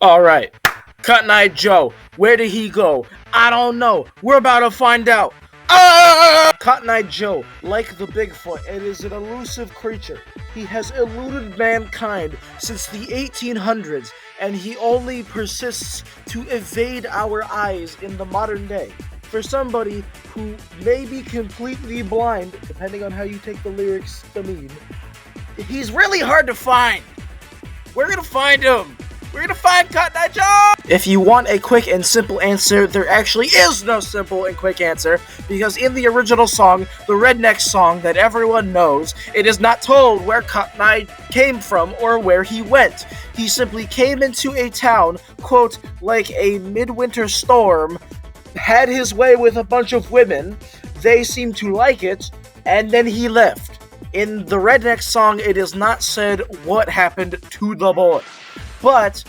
Alright, Cotton Eye Joe, where did he go? I don't know. We're about to find out. Cotton Eye Joe, like the Bigfoot, it is an elusive creature. He has eluded mankind since the 1800s, and he only persists to evade our eyes in the modern day. For somebody who may be completely blind, depending on how you take the lyrics to mean, he's really hard to find. We're gonna find him. We're gonna find Cotton Eye Joe! If you want a quick and simple answer, there actually is no simple and quick answer, because in the original song, the Redneck song that everyone knows, it is not told where Cotton Eye came from or where he went. He simply came into a town, quote, like a midwinter storm, had his way with a bunch of women, they seemed to like it, and then he left. In the Redneck song, it is not said what happened to the boy. But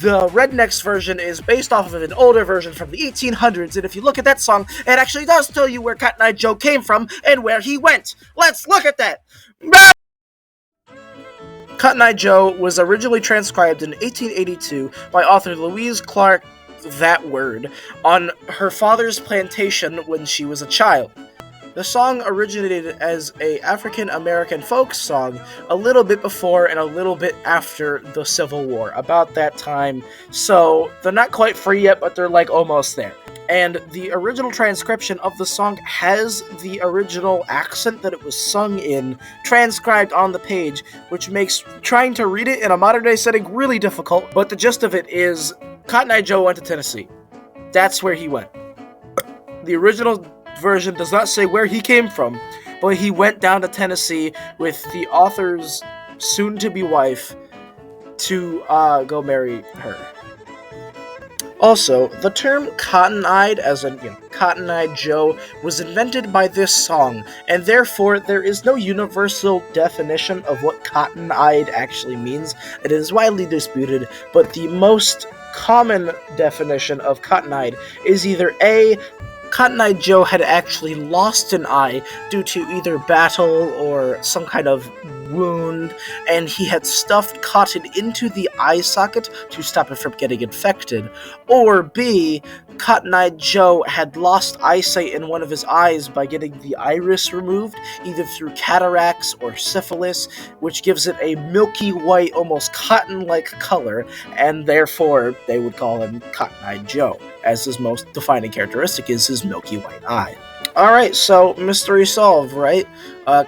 the Redneck's version is based off of an older version from the 1800s, and if you look at that song, it actually does tell you where Cotton Eye Joe came from and where he went. Let's look at that! Cotton Eye Joe was originally transcribed in 1882 by author Louise Clark That Word on her father's plantation when she was a child. The song originated as a African-American folk song a little bit before and a little bit after the Civil War, about that time, so they're not quite free yet, but they're like almost there. And the original transcription of the song has the original accent that it was sung in transcribed on the page, which makes trying to read it in a modern-day setting really difficult, but the gist of it is Cotton Eye Joe went to Tennessee. That's where he went. The original version does not say where he came from, but he went down to Tennessee with the author's soon-to-be wife to go marry her. Also, the term cotton-eyed, as in, Cotton-Eyed Joe, was invented by this song, and therefore there is no universal definition of what cotton-eyed actually means. It is widely disputed, but the most common definition of cotton-eyed is either A, Cotton Eye Joe had actually lost an eye due to either battle or some kind of wound, and he had stuffed cotton into the eye socket to stop it from getting infected. Or B, Cotton Eye Joe had lost eyesight in one of his eyes by getting the iris removed, either through cataracts or syphilis, which gives it a milky white, almost cotton-like color, and therefore they would call him Cotton Eye Joe, as his most defining characteristic is his milky white eye. Alright, so mystery solved, right?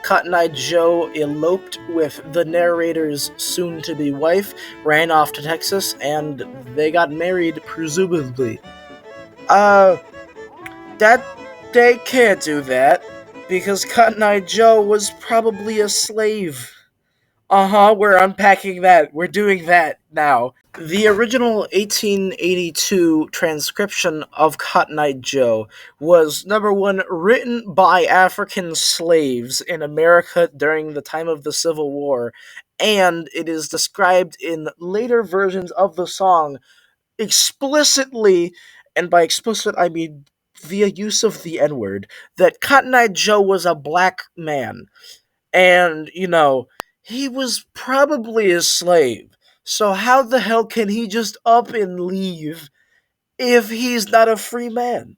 Cotton Eye Joe eloped with the narrator's soon-to-be wife, ran off to Texas, and they got married, presumably. That they can't do that, because Cotton Eye Joe was probably a slave. We're unpacking that. We're doing that now. The original 1882 transcription of Cotton Eye Joe was, number one, written by African slaves in America during the time of the Civil War, and it is described in later versions of the song explicitly, and by explicit I mean via use of the N-word, that Cotton Eye Joe was a black man. And, he was probably a slave, so how the hell can he just up and leave if he's not a free man?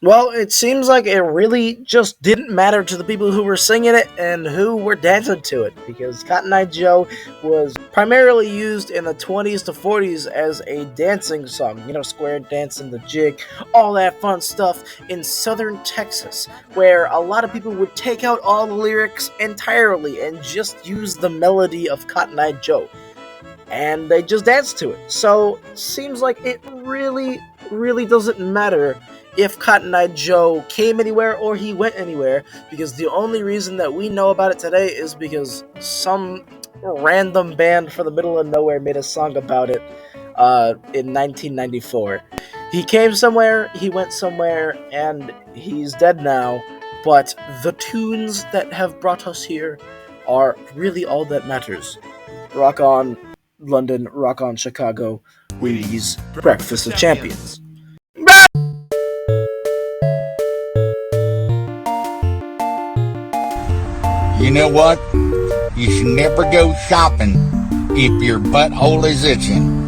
Well, it seems like it really just didn't matter to the people who were singing it and who were dancing to it, because Cotton Eye Joe was primarily used in the 20s to 40s as a dancing song, square dancing, the jig, all that fun stuff in southern Texas, where a lot of people would take out all the lyrics entirely and just use the melody of Cotton Eye Joe, and they just danced to it. So, seems like it really, really doesn't matter if Cotton Eye Joe came anywhere or he went anywhere, because the only reason that we know about it today is because some random band from the middle of nowhere made a song about it in 1994. He came somewhere, he went somewhere, and he's dead now, but the tunes that have brought us here are really all that matters. Rock on, London, rock on, Chicago, Wheaties, Breakfast of Champions. You know what? You should never go shopping if your butthole is itching.